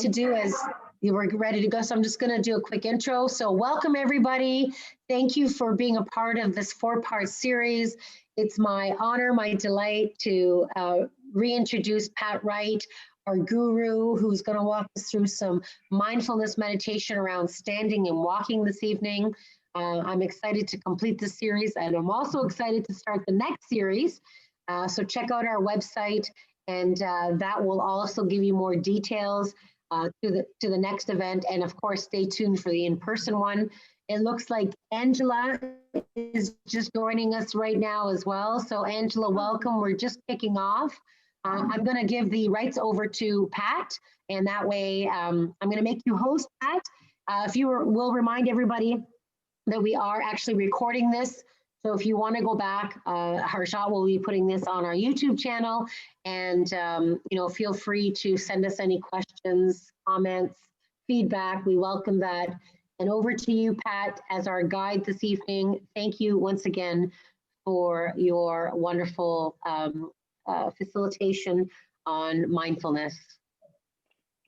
to do is you were ready to go. So I'm just going to do a quick intro. So welcome everybody. Thank you for being a part of this 4-part series. It's my honor, my delight to reintroduce Pat Wright, our guru, who's going to walk us through some mindfulness meditation around standing and walking this evening. I'm excited to complete this series, and I'm also excited to start the next series. So check out our website, and that will also give you more details to the next event. And of course, stay tuned for the in-person one. It looks like Angela is just joining us right now as well. So Angela, welcome. We're just kicking off. I'm going to give the rights over to Pat, and that way I'm going to make you host, Pat. If you will remind everybody that we are actually recording this. So if you want to go back, Harshat will be putting this on our YouTube channel, and feel free to send us any questions, comments, feedback. We welcome that. And over to you, Pat, as our guide this evening. Thank you once again for your wonderful facilitation on mindfulness.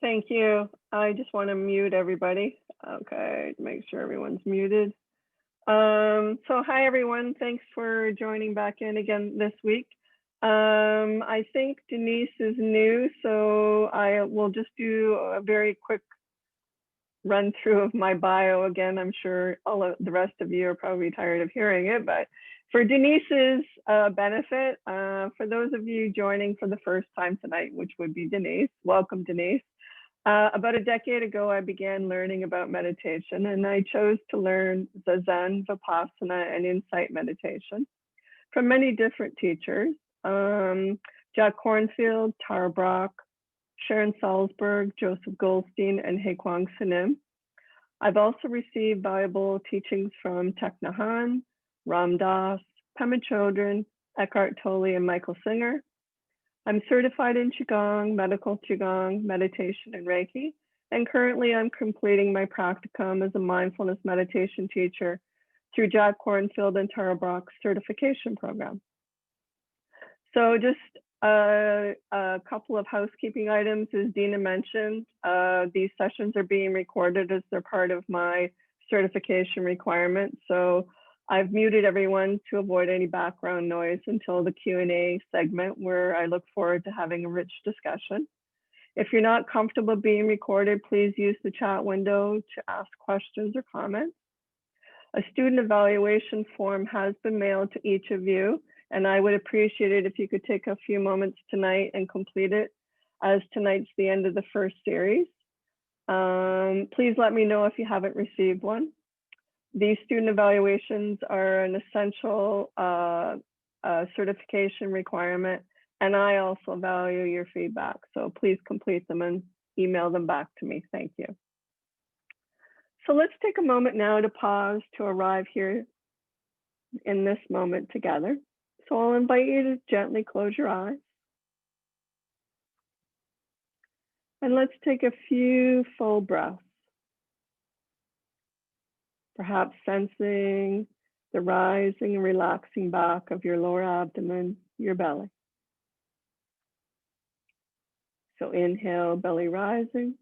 Thank you. I just want to mute everybody. Okay, make sure everyone's muted. So hi everyone, thanks for joining back in again this week. I think Denise is new, so I will just do a very quick run through of my bio again. I'm sure all of the rest of you are probably tired of hearing it, but for Denise's benefit, for those of you joining for the first time tonight, which would be Denise, welcome Denise. About a decade ago, I began learning about meditation, and I chose to learn Zazen, Vipassana, and Insight meditation from many different teachers. Jack Kornfield, Tara Brach, Sharon Salzberg, Joseph Goldstein, and Haekwang Sunim. I've also received valuable teachings from Thich Nhat Hanh, Ram Dass, Pema Chodron, Eckhart Tolle, and Michael Singer. I'm certified in Qigong, medical Qigong, meditation, and Reiki, and currently I'm completing my practicum as a mindfulness meditation teacher through Jack Kornfield and Tara Brach's certification program. So just a couple of housekeeping items. As Dina mentioned, these sessions are being recorded as they're part of my certification requirement. So I've muted everyone to avoid any background noise until the Q&A segment, where I look forward to having a rich discussion. If you're not comfortable being recorded, please use the chat window to ask questions or comments. A student evaluation form has been mailed to each of you, and I would appreciate it if you could take a few moments tonight and complete it, as tonight's the end of the first series. Please let me know if you haven't received one. These student evaluations are an essential certification requirement, and I also value your feedback. So please complete them and email them back to me. Thank you. So let's take a moment now to pause to arrive here in this moment together. So I'll invite you to gently close your eyes. And let's take a few full breaths. Perhaps sensing the rising and relaxing back of your lower abdomen, your belly. So inhale, belly rising.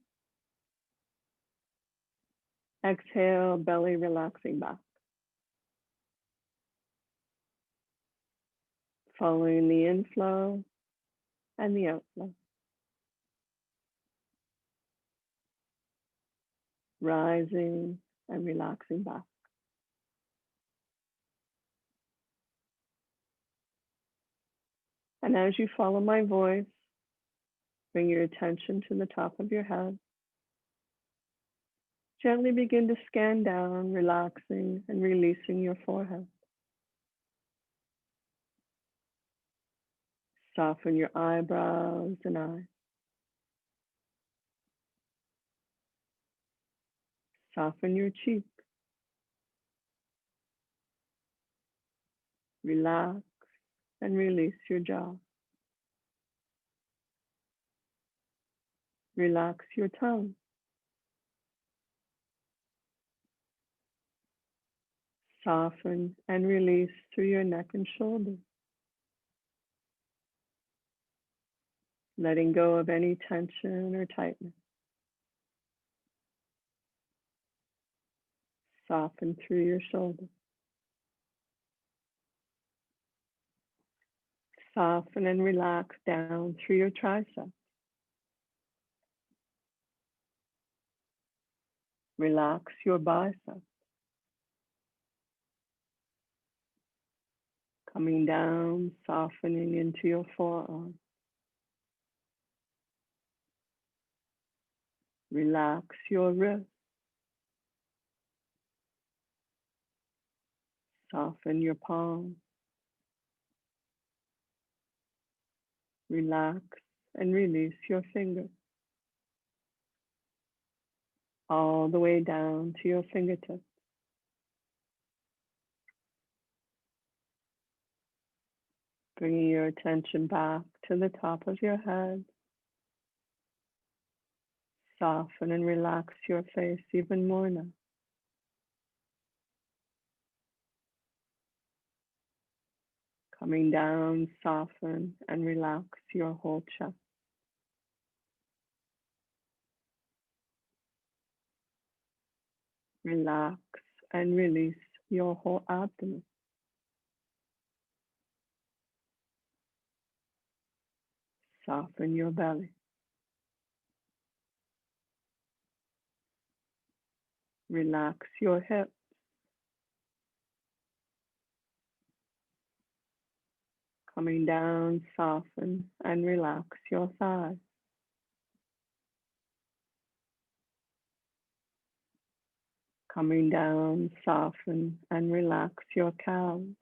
Exhale, belly relaxing back. Following the inflow and the outflow. Rising and relaxing back. And as you follow my voice, bring your attention to the top of your head. Gently begin to scan down, relaxing and releasing your forehead. Soften your eyebrows and eyes. Soften your cheeks. Relax and release your jaw. Relax your tongue. Soften and release through your neck and shoulders. Letting go of any tension or tightness. Soften through your shoulders. Soften and relax down through your triceps. Relax your biceps. Coming down, softening into your forearm. Relax your wrist. Soften your palm. Relax and release your fingers. All the way down to your fingertips. Bringing your attention back to the top of your head. Soften and relax your face even more now. Coming down, soften and relax your whole chest. Relax and release your whole abdomen. Soften your belly. Relax your hips. Coming down, soften and relax your thighs. Coming down, soften and relax your calves.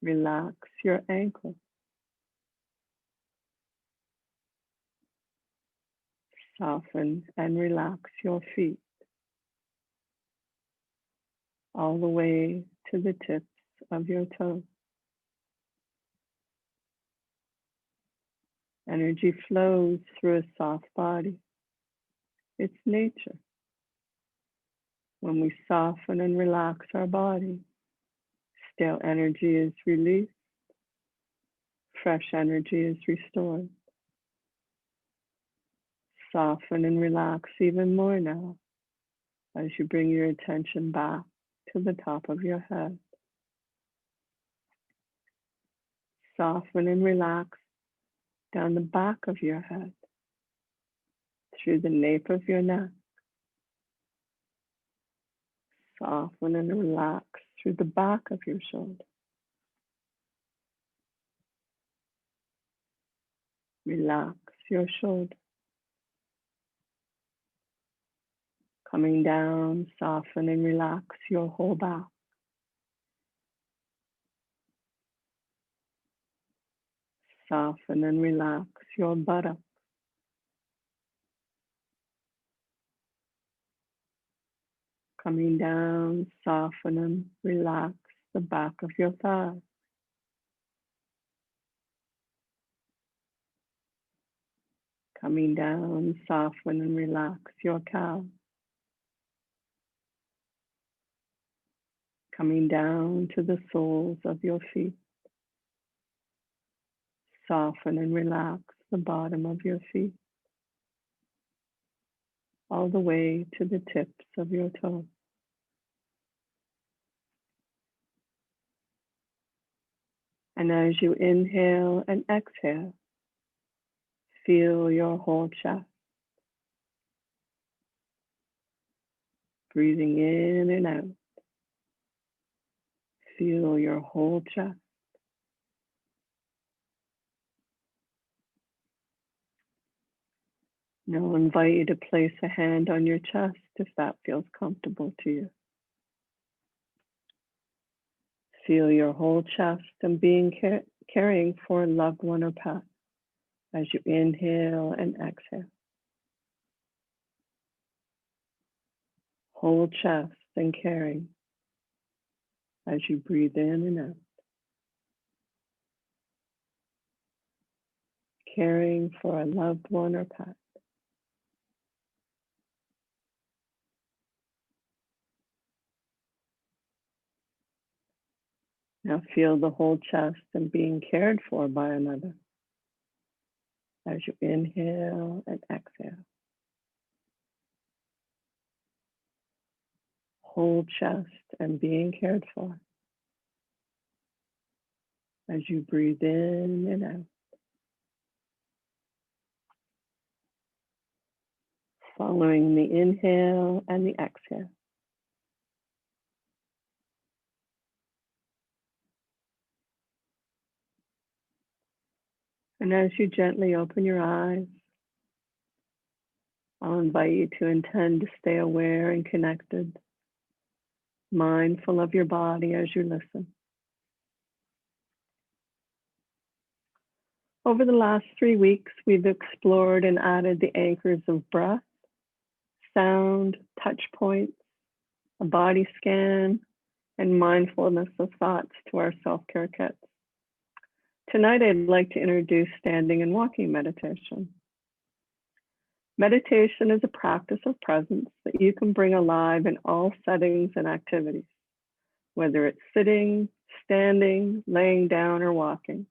Relax your ankles. Soften and relax your feet. All the way to the tips of your toes. Energy flows through a soft body. It's nature. When we soften and relax our body, stale energy is released, fresh energy is restored. Soften and relax even more now as you bring your attention back to the top of your head. Soften and relax down the back of your head, through the nape of your neck. Soften and relax through the back of your shoulder. Relax your shoulder. Coming down, soften and relax your whole back. Soften and relax your buttock. Coming down, soften and relax the back of your thighs. Coming down, soften and relax your calves. Coming down to the soles of your feet. Soften and relax the bottom of your feet, all the way to the tips of your toes. And as you inhale and exhale, feel your whole chest. Breathing in and out. Feel your whole chest. Now I invite you to place a hand on your chest if that feels comfortable to you. Feel your whole chest and being caring for a loved one or pet as you inhale and exhale. Whole chest and caring as you breathe in and out. Caring for a loved one or pet. Now feel the whole chest and being cared for by another as you inhale and exhale. whole chest and being cared for as you breathe in and out. Following the inhale and the exhale. And as you gently open your eyes, I'll invite you to intend to stay aware and connected, mindful of your body as you listen. Over the last 3 weeks, we've explored and added the anchors of breath, sound, touch points, a body scan, and mindfulness of thoughts to our self-care kits. Tonight, I'd like to introduce standing and walking meditation. Meditation is a practice of presence that you can bring alive in all settings and activities, whether it's sitting, standing, laying down, or walking.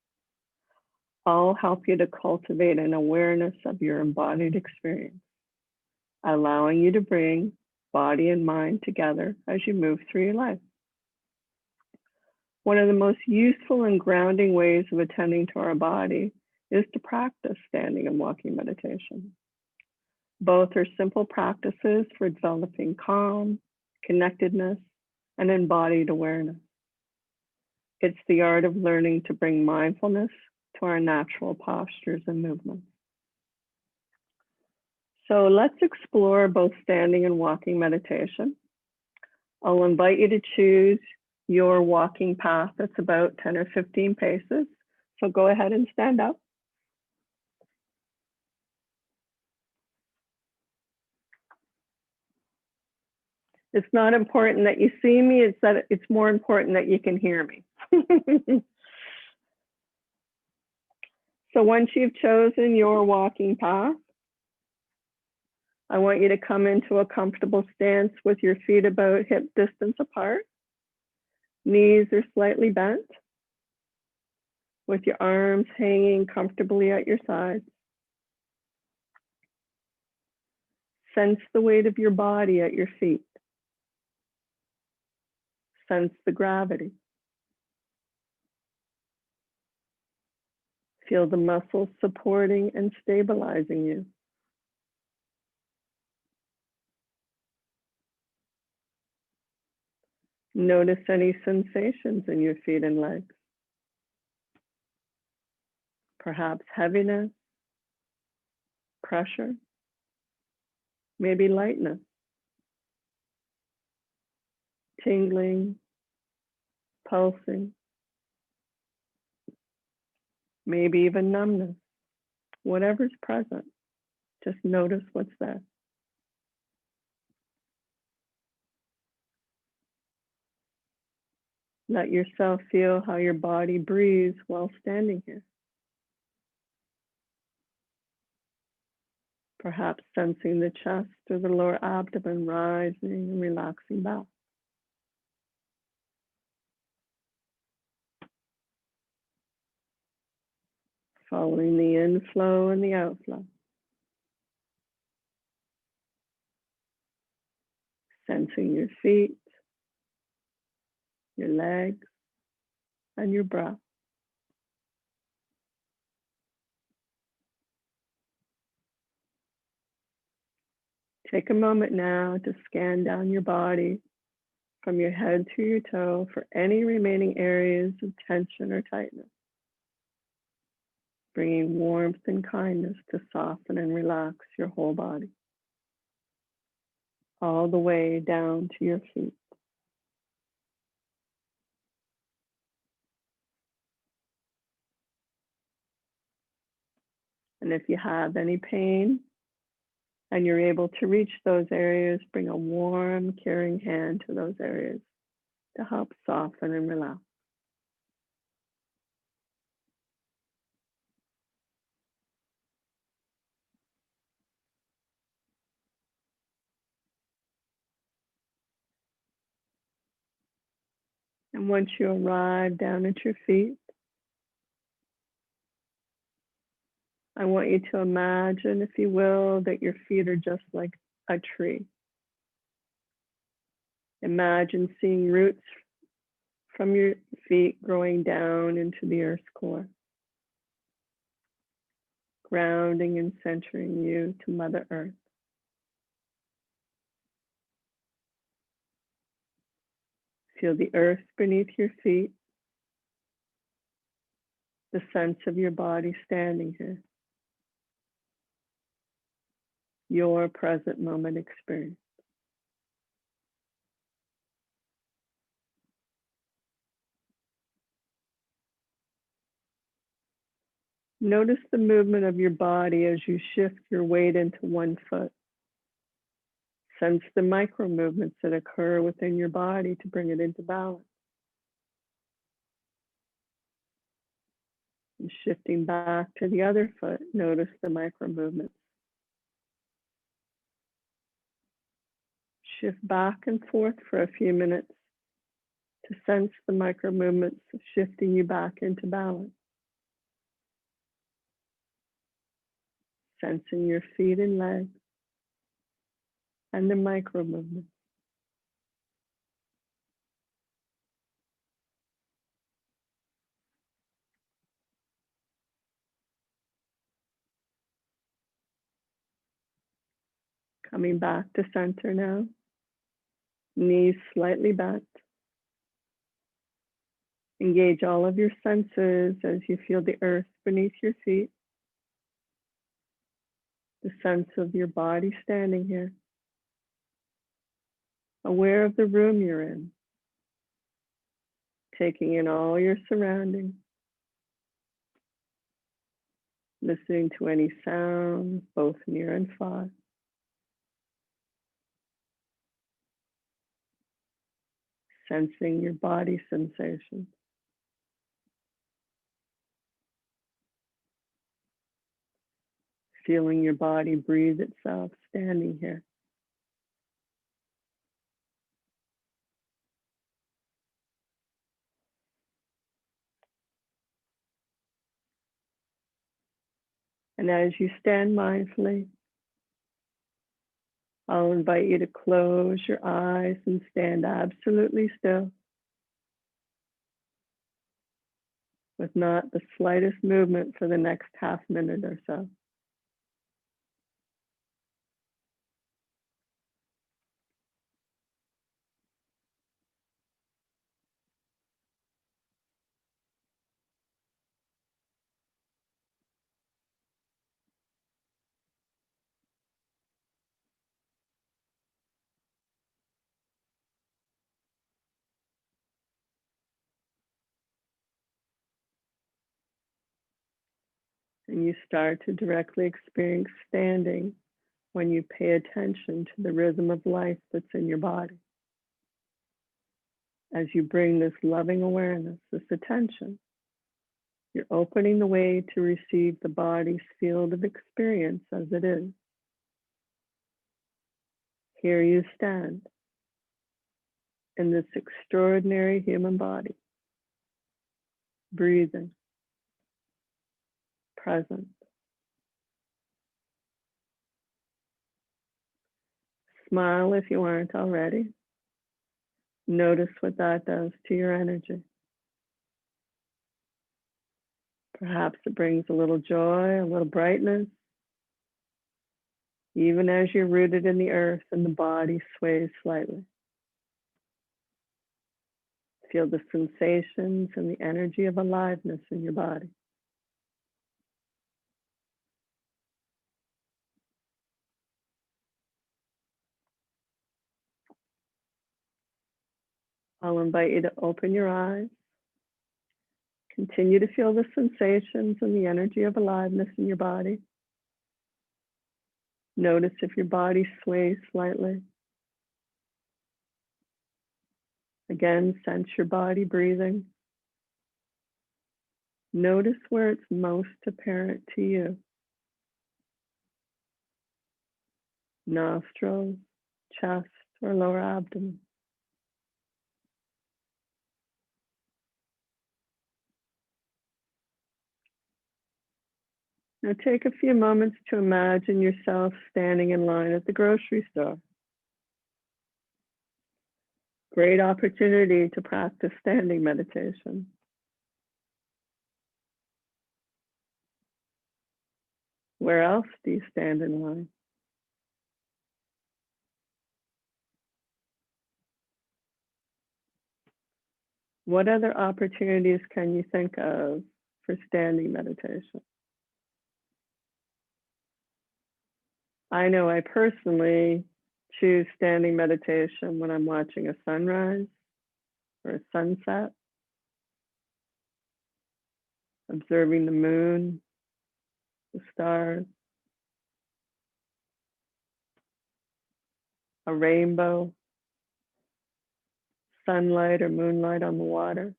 All help you to cultivate an awareness of your embodied experience, allowing you to bring body and mind together as you move through your life. One of the most useful and grounding ways of attending to our body is to practice standing and walking meditation. Both are simple practices for developing calm, connectedness, and embodied awareness. It's the art of learning to bring mindfulness to our natural postures and movements. So let's explore both standing and walking meditation. I'll invite you to choose your walking path that's about 10 or 15 paces. So go ahead and stand up. It's not important that you see me, it's that it's more important that you can hear me. So once you've chosen your walking path, I want you to come into a comfortable stance with your feet about hip distance apart. Knees are slightly bent, with your arms hanging comfortably at your sides. Sense the weight of your body at your feet. Sense the gravity. Feel the muscles supporting and stabilizing you. Notice any sensations in your feet and legs. Perhaps heaviness, pressure, maybe lightness, tingling, pulsing, maybe even numbness. Whatever's present, just notice what's there. Let yourself feel how your body breathes while standing here. Perhaps sensing the chest or the lower abdomen rising and relaxing back. Following the inflow and the outflow. Sensing your feet, your legs, and your breath. Take a moment now to scan down your body from your head to your toe for any remaining areas of tension or tightness, bringing warmth and kindness to soften and relax your whole body, all the way down to your feet. And if you have any pain and you're able to reach those areas, bring a warm, caring hand to those areas to help soften and relax. And once you arrive down at your feet, I want you to imagine, if you will, that your feet are just like a tree. Imagine seeing roots from your feet growing down into the earth's core, grounding and centering you to Mother Earth. Feel the earth beneath your feet, the sense of your body standing here, your present moment experience. Notice the movement of your body as you shift your weight into one foot. Sense the micro movements that occur within your body to bring it into balance. And shifting back to the other foot, notice the micro movements. Shift back and forth for a few minutes to sense the micro movements shifting you back into balance. Sensing your feet and legs and the micro movements. Coming back to center now. Knees slightly bent. Engage all of your senses as you feel the earth beneath your feet. The sense of your body standing here. Aware of the room you're in. Taking in all your surroundings. Listening to any sounds, both near and far. Sensing your body sensations. Feeling your body breathe itself standing here. And as you stand mindfully, I'll invite you to close your eyes and stand absolutely still, with not the slightest movement for the next half minute or so. And you start to directly experience standing when you pay attention to the rhythm of life that's in your body. As you bring this loving awareness, this attention, you're opening the way to receive the body's field of experience as it is. Here you stand in this extraordinary human body, breathing, present. Smile if you aren't already. Notice what that does to your energy. Perhaps it brings a little joy, a little brightness, even as you're rooted in the earth and the body sways slightly. Feel the sensations and the energy of aliveness in your body. I'll invite you to open your eyes. Continue to feel the sensations and the energy of aliveness in your body. Notice if your body sways slightly. Again, sense your body breathing. Notice where it's most apparent to you. Nostrils, chest, or lower abdomen. Now take a few moments to imagine yourself standing in line at the grocery store. Great opportunity to practice standing meditation. Where else do you stand in line? What other opportunities can you think of for standing meditation? I know I personally choose standing meditation when I'm watching a sunrise or a sunset, observing the moon, the stars, a rainbow, sunlight or moonlight on the water,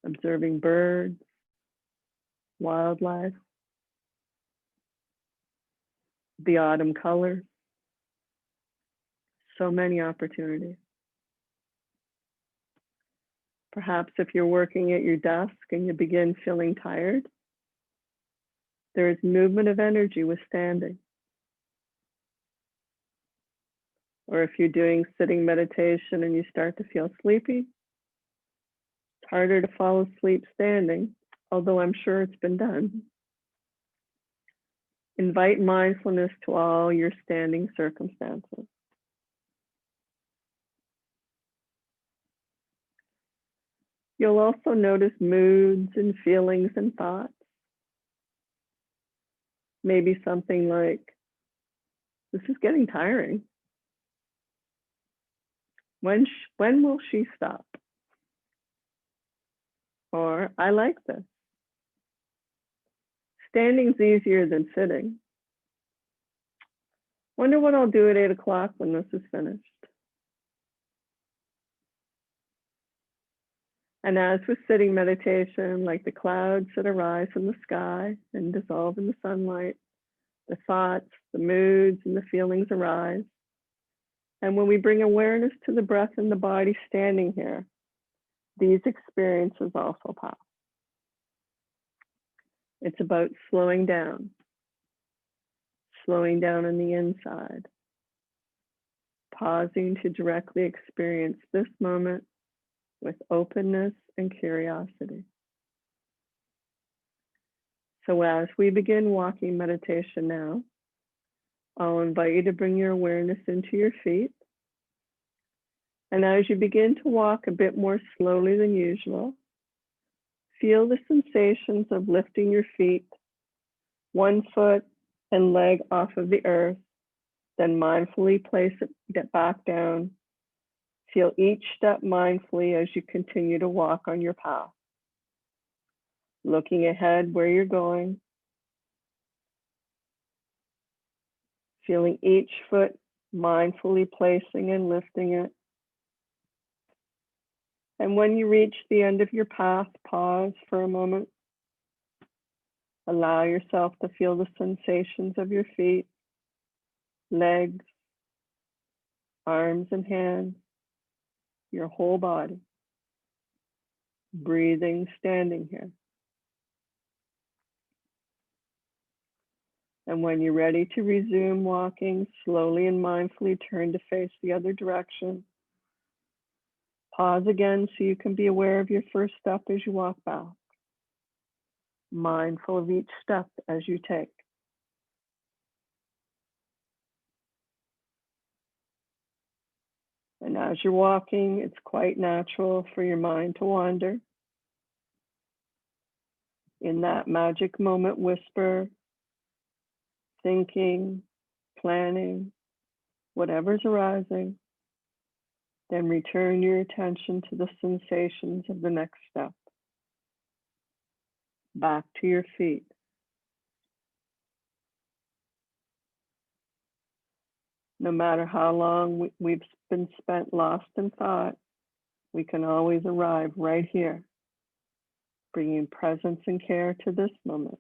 observing birds, wildlife, the autumn colors. So many opportunities. Perhaps if you're working at your desk and you begin feeling tired, there is movement of energy with standing. Or if you're doing sitting meditation and you start to feel sleepy, it's harder to fall asleep standing, although I'm sure it's been done. Invite mindfulness to all your standing circumstances. You'll also notice moods and feelings and thoughts. Maybe something like, this is getting tiring. When will she stop? Or, I like this. Standing's easier than sitting. Wonder what I'll do at 8 o'clock when this is finished. And as with sitting meditation, like the clouds that arise from the sky and dissolve in the sunlight, the thoughts, the moods, and the feelings arise. And when we bring awareness to the breath and the body standing here, these experiences also pass. It's about slowing down on the inside, pausing to directly experience this moment with openness and curiosity. So as we begin walking meditation now, I'll invite you to bring your awareness into your feet. And as you begin to walk a bit more slowly than usual, feel the sensations of lifting your feet, one foot and leg off of the earth, then mindfully place it back down. Feel each step mindfully as you continue to walk on your path. Looking ahead where you're going, feeling each foot mindfully placing and lifting it. And when you reach the end of your path, pause for a moment. Allow yourself to feel the sensations of your feet, legs, arms and hands, your whole body. Breathing, standing here. And when you're ready to resume walking, slowly and mindfully turn to face the other direction. Pause again so you can be aware of your first step as you walk back. Mindful of each step as you take. And as you're walking, it's quite natural for your mind to wander. In that magic moment, whisper, thinking, planning, whatever's arising, then return your attention to the sensations of the next step. Back to your feet. No matter how long we've been spent lost in thought, we can always arrive right here, bringing presence and care to this moment,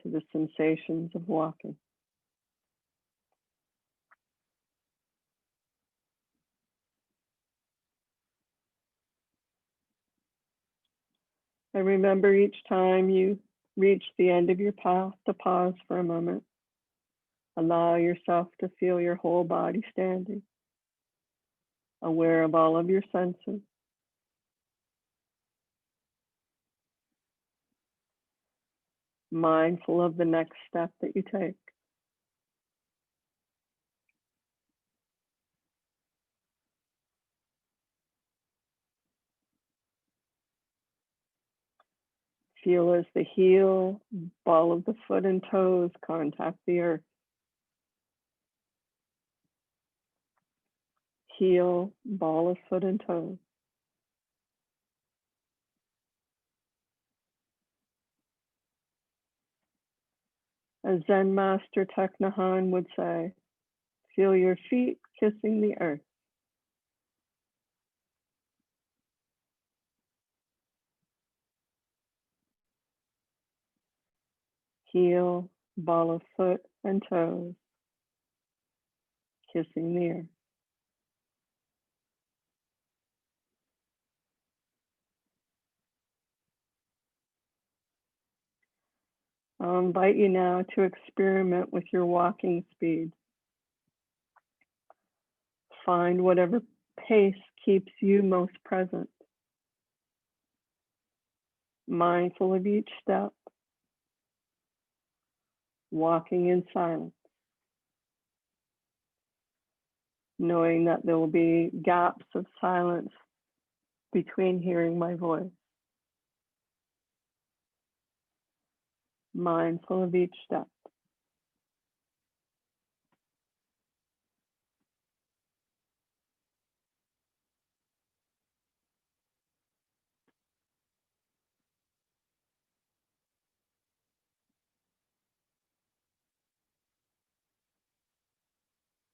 to the sensations of walking. And remember, each time you reach the end of your path to pause for a moment. Allow yourself to feel your whole body standing, aware of all of your senses. Mindful of the next step that you take. Feel as the heel, ball of the foot and toes contact the earth. Heel, ball of foot and toes. As Zen Master Thich Nhat Hanh would say, feel your feet kissing the earth. Heel, ball of foot and toes, kissing the earth. I'll invite you now to experiment with your walking speed. Find whatever pace keeps you most present, mindful of each step, walking in silence, knowing that there will be gaps of silence between hearing my voice. Mindful of each step.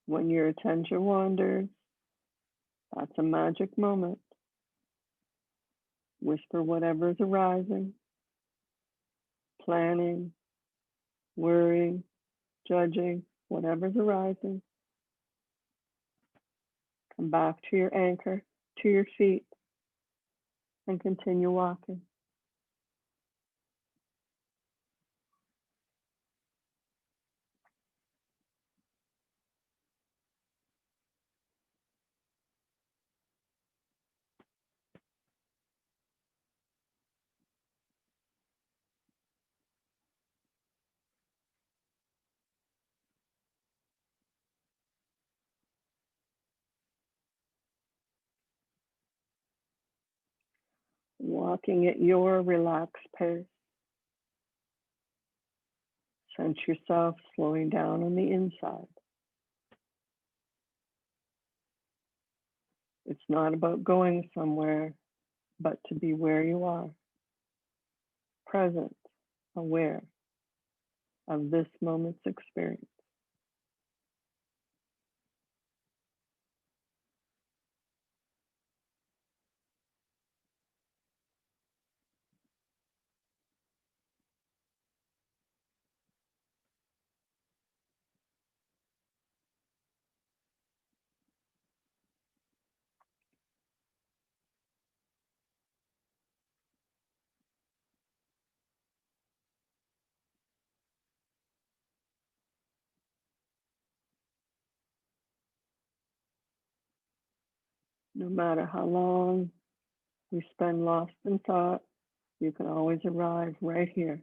When your attention wanders, that's a magic moment. Whisper whatever's arising, planning, worrying, judging, whatever's arising. Come back to your anchor, to your feet, and continue walking. Walking at your relaxed pace. Sense yourself slowing down on the inside. It's not about going somewhere, but to be where you are, present, aware of this moment's experience. No matter how long you spend lost in thought, you can always arrive right here,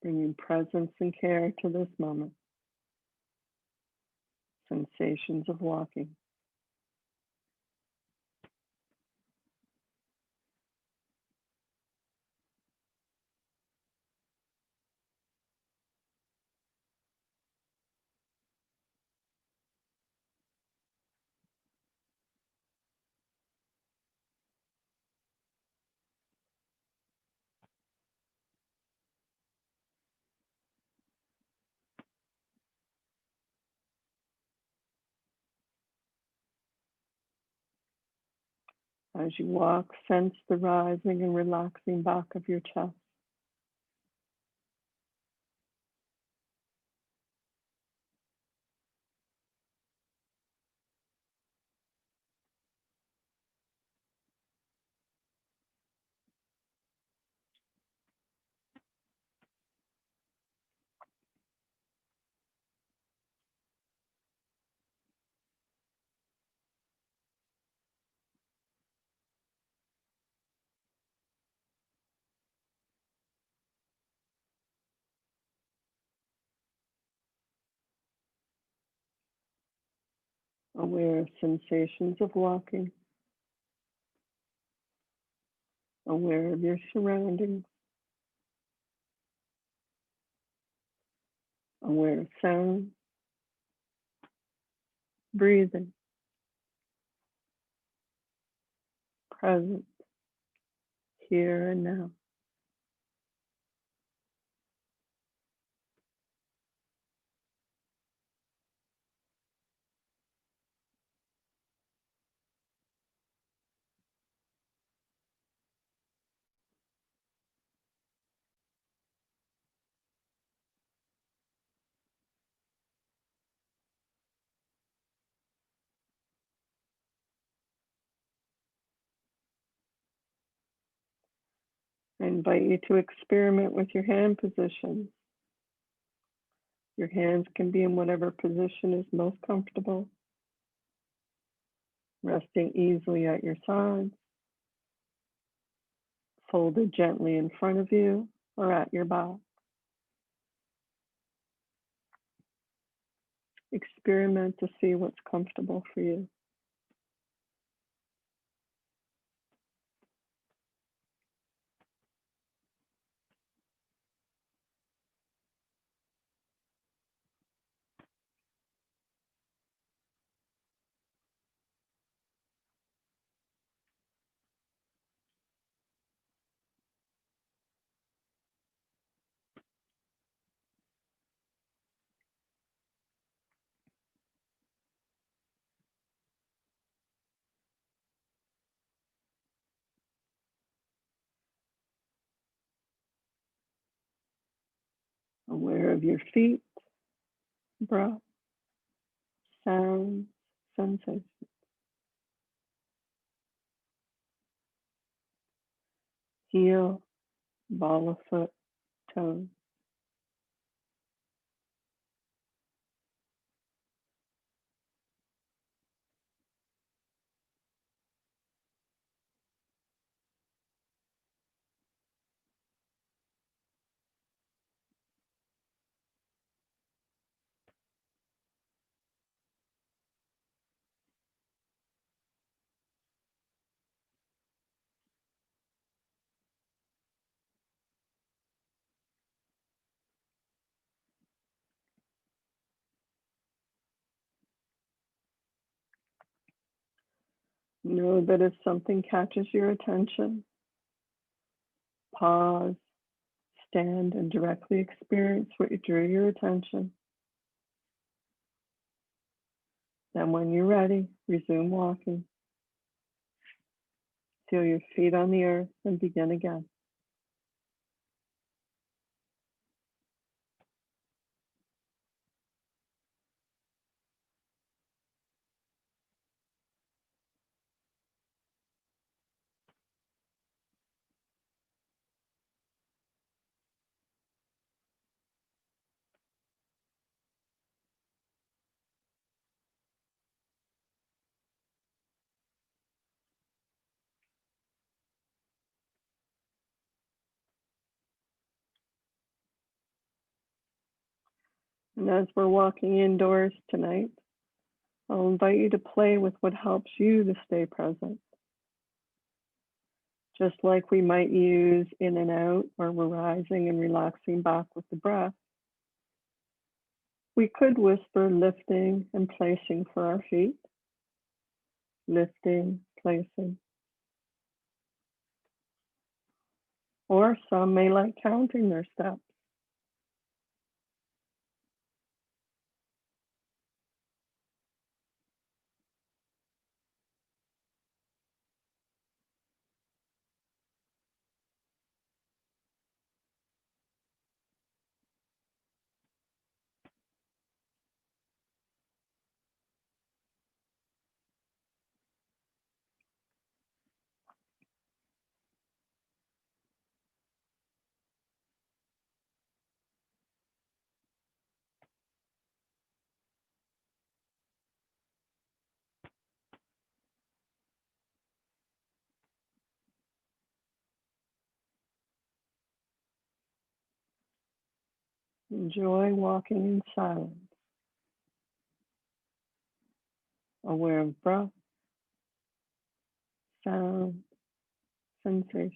bringing presence and care to this moment. Sensations of walking. As you walk, sense the rising and relaxing back of your chest. Aware of sensations of walking. Aware of your surroundings. Aware of sound. Breathing. Present. Here and now. I invite you to experiment with your hand positions. Your hands can be in whatever position is most comfortable, resting easily at your sides, folded gently in front of you or at your back. Experiment to see what's comfortable for you. Aware of your feet, breath, sounds, sensations. Heel, ball of foot, toes. Know that if something catches your attention, pause, stand, and directly experience what drew your attention. Then when you're ready, resume walking. Feel your feet on the earth and begin again. And as we're walking indoors tonight, I'll invite you to play with what helps you to stay present. Just like we might use in and out, where we're rising and relaxing back with the breath, we could whisper lifting and placing for our feet. Lifting, placing. Or some may like counting their steps. Enjoy walking in silence. aware of breath, sound, sensation.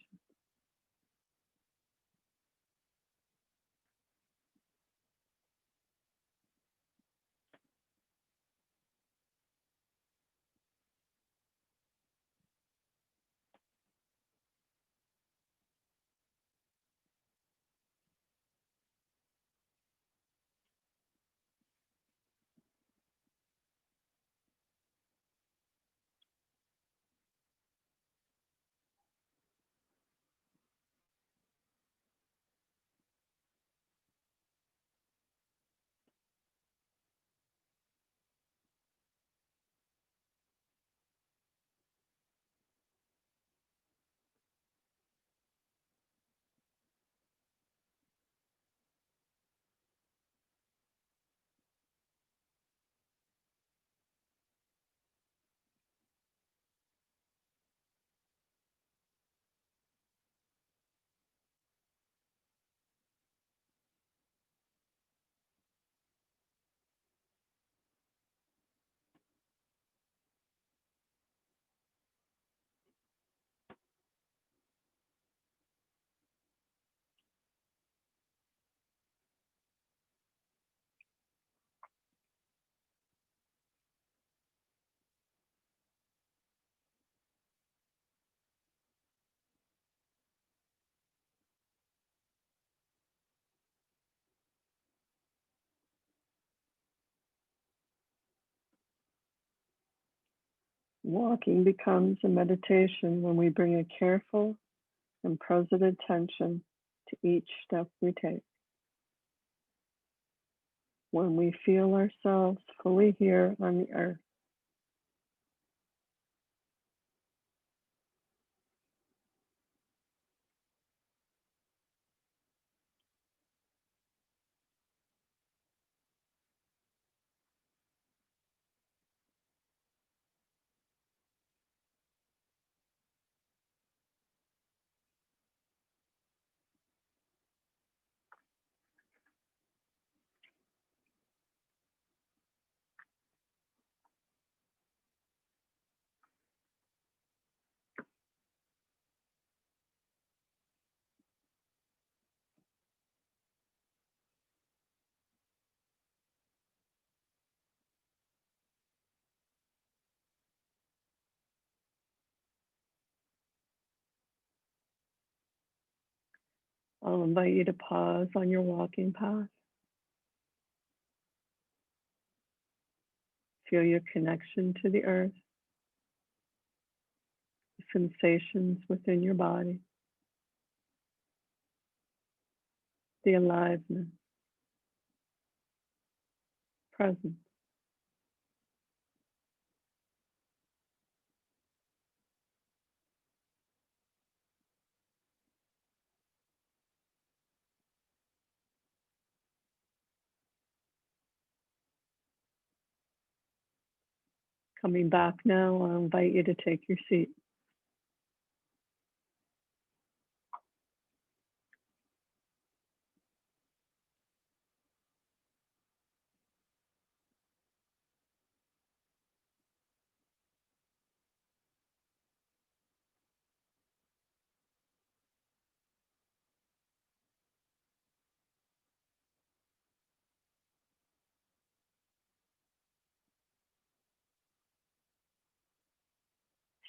Walking becomes a meditation when we bring a careful and present attention to each step we take. When we feel ourselves fully here on the earth. I'll invite you to pause on your walking path. Feel your connection to the earth, the sensations within your body, the aliveness, presence. Coming back now, I'll invite you to take your seat.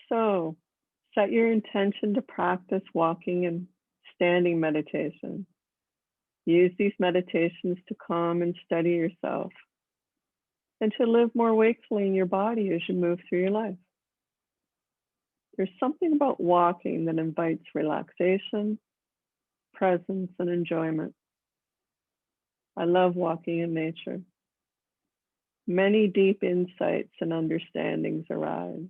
So, set your intention to practice walking and standing meditation. Use these meditations to calm and steady yourself and to live more wakefully in your body as you move through your life. There's something about walking that invites relaxation, presence, and enjoyment. I love walking in nature. Many deep insights and understandings arise.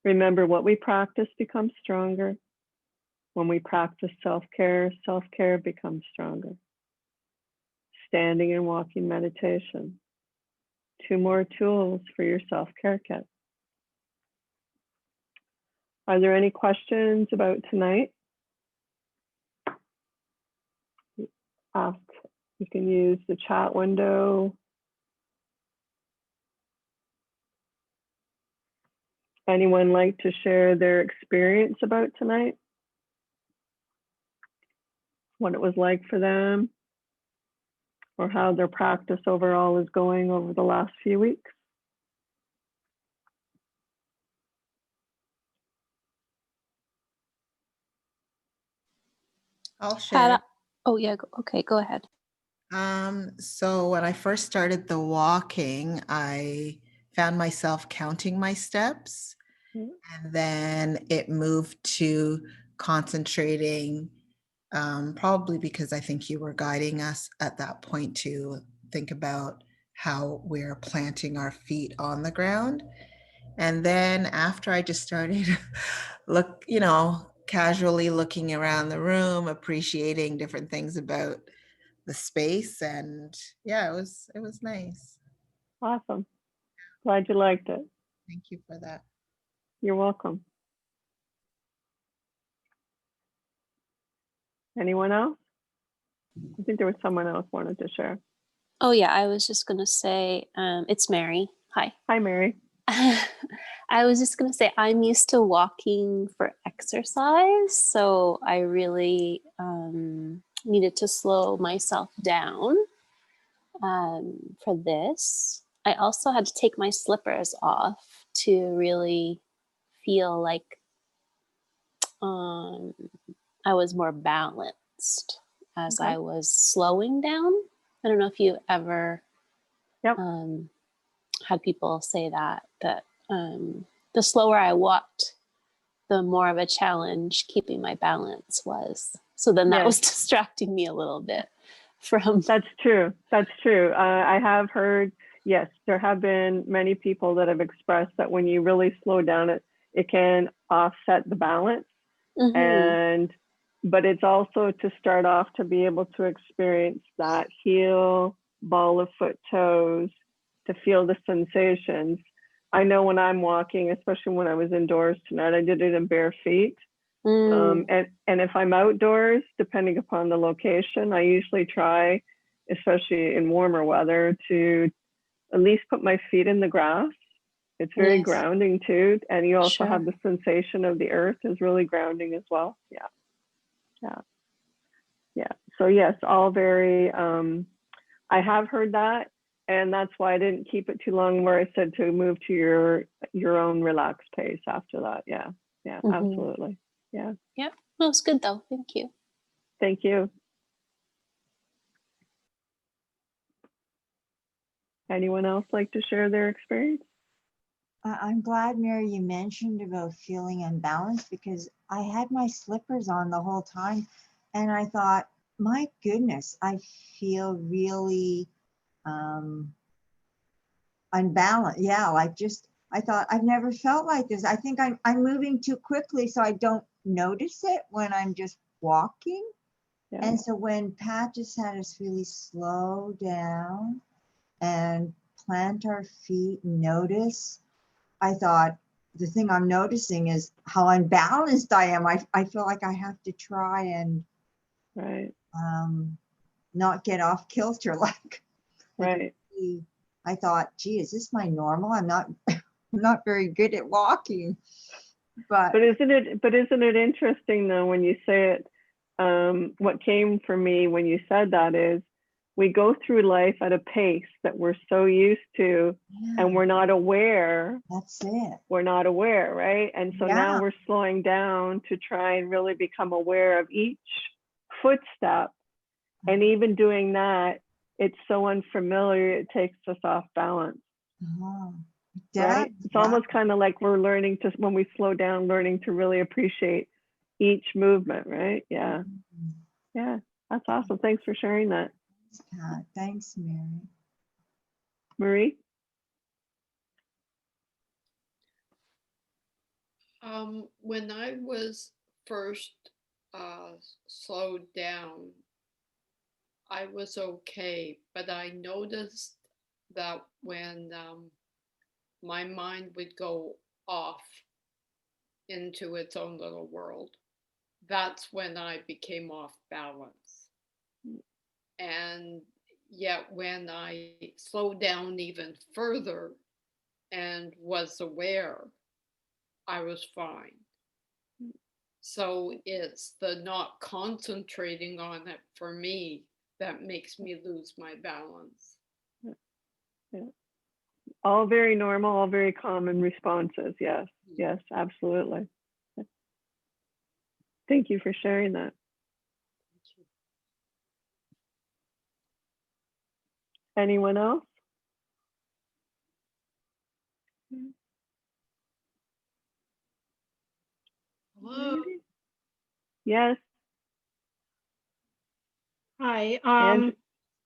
Remember, what we practice becomes stronger. When we practice self-care, self-care becomes stronger. Standing and walking meditation. 2 more tools for your self-care kit. Are there any questions about tonight? Ask. You can use the chat window anyone like to share their experience about tonight? What it was like for them, or how their practice overall is going over the last few weeks? I'll Pat, share. oh yeah, okay, go ahead. So when I first started the walking, I found myself counting my steps, Mhm. and then it moved to concentrating, probably because I think you were guiding us at that point to think about how we're planting our feet on the ground. And then after I just started casually looking around the room, appreciating different things about the space, and yeah, it was nice. Awesome. Glad you liked it. Thank you for that. You're welcome. Anyone else? I think there was someone else wanted to share. Oh yeah, I was just gonna say, it's Mary. Hi. Hi, Mary. I was just gonna say I'm used to walking for exercise, so I really needed to slow myself down for this. I also had to take my slippers off to really feel like I was more balanced as Okay. I was slowing down. I don't know if you ever Yep. had people say that the slower I walked, the more of a challenge keeping my balance was. So then that Yes. was distracting me a little bit from. That's true. That's true. I have heard, yes, there have been many people that have expressed that when you really slow down, it can offset the balance. Mhm. But it's also to start off to be able to experience that heel, ball of foot, toes, to feel the sensations. I know when I'm walking, especially when I was indoors tonight, I did it in bare feet. And if I'm outdoors, depending upon the location, I usually try, especially in warmer weather, to at least put my feet in the grass. It's very Yes. grounding too. And you also Sure. have the sensation of the earth is really grounding as well. Yeah. Yeah. Yeah. So yes, all very, I have heard that. And that's why I didn't keep it too long, where I said to move to your own relaxed pace after that. Yeah. Yeah, Mhm. absolutely. Yeah. Yep. Well, it's good though. Thank you. Thank you. Anyone else like to share their experience? I'm glad, Mary, you mentioned about feeling unbalanced, because I had my slippers on the whole time and I thought, my goodness, I feel really unbalanced. Yeah, I thought I've never felt like this. I think I'm moving too quickly, so I don't notice it when I'm just walking. Yeah. And so when Pat just had us really slow down and plant our feet, notice, I thought, the thing I'm noticing is how unbalanced I am. I feel like I have to try and Right. not get off kilter. Right. I thought, gee, is this my normal? I'm not very good at walking. But isn't it interesting though when you say it? What came for me when you said that is, we go through life at a pace that we're so used to, yeah, and we're not aware. that's it. We're not aware, right? And so now Yeah. we're slowing down to try and really become aware of each footstep. And even doing that, it's so unfamiliar, it takes us off balance. Oh, Right? It's almost kind of like we're learning to, when we slow down, learning to really appreciate each movement, right? Yeah. Yeah. That's awesome. Thanks for sharing that. Pat. Thanks, Mary. Marie? When I was first slowed down, I was okay, but I noticed that when my mind would go off into its own little world, that's when I became off balance. And yet, when I slowed down even further and was aware, I was fine. So it's the not concentrating on it for me that makes me lose my balance. Yeah. All very normal, all very common responses. Yes, yes, absolutely. Thank you for sharing that. Anyone else? Hello. Yes. Hi. Ang-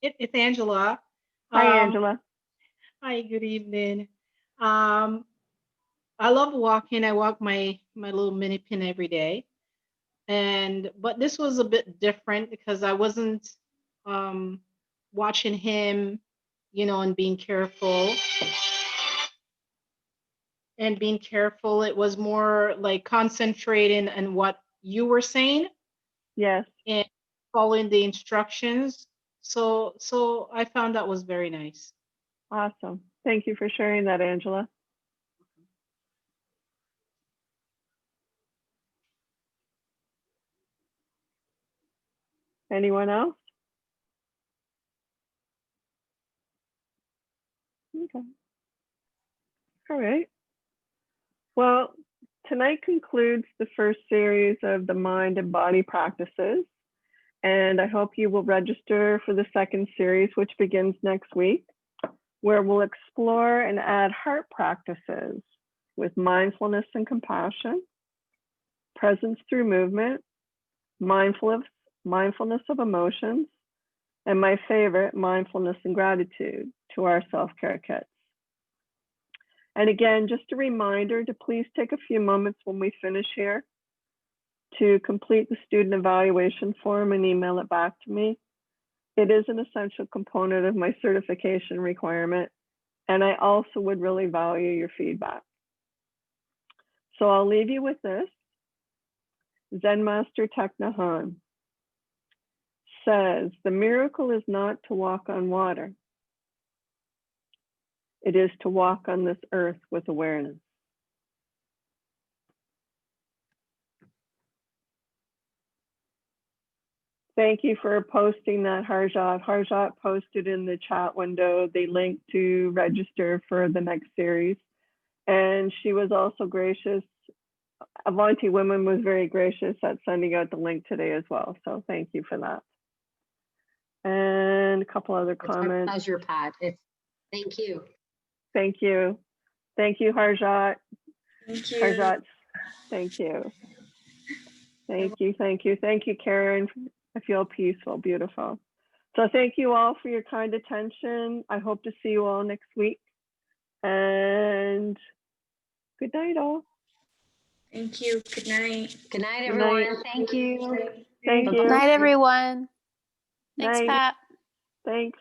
It's Angela. Hi, Angela. Hi. Good evening. I love walking. I walk my little mini pin every day, but this was a bit different because I wasn't watching him, and being careful. It was more like concentrating on what you were saying Yes. and following the instructions. So I found that was very nice. Awesome. Thank you for sharing that, Angela. Anyone else? Okay. All right. Well, tonight concludes the first series of the mind and body practices. And I hope you will register for the second series, which begins next week, where we'll explore and add heart practices with mindfulness and compassion, presence through movement, mindfulness of emotions, and my favorite, mindfulness and gratitude to our self-care kits. And again, just a reminder to please take a few moments when we finish here to complete the student evaluation form and email it back to me. It is an essential component of my certification requirement, and I also would really value your feedback. So I'll leave you with this. Zen Master Thich Nhat Hanh says, the miracle is not to walk on water. It is to walk on this earth with awareness. Thank you for posting that, Harjot. Harjot posted in the chat window the link to register for the next series. And she was also gracious. Avanti Women was very gracious at sending out the link today as well. So thank you for that. And a couple other comments. It's my pleasure, Pat. Thank you. Thank you. Thank you, Harjot. Thank you. Harjot, thank you. Thank you, thank you. Thank you, Karen. I feel peaceful, beautiful. So thank you all for your kind attention. I hope to see you all next week. And good night, all. Thank you. Good night. Good night, Good night. everyone. Thank you. Thank Bye-bye. you. Good night, everyone. Thanks, Night. Pat. Thanks.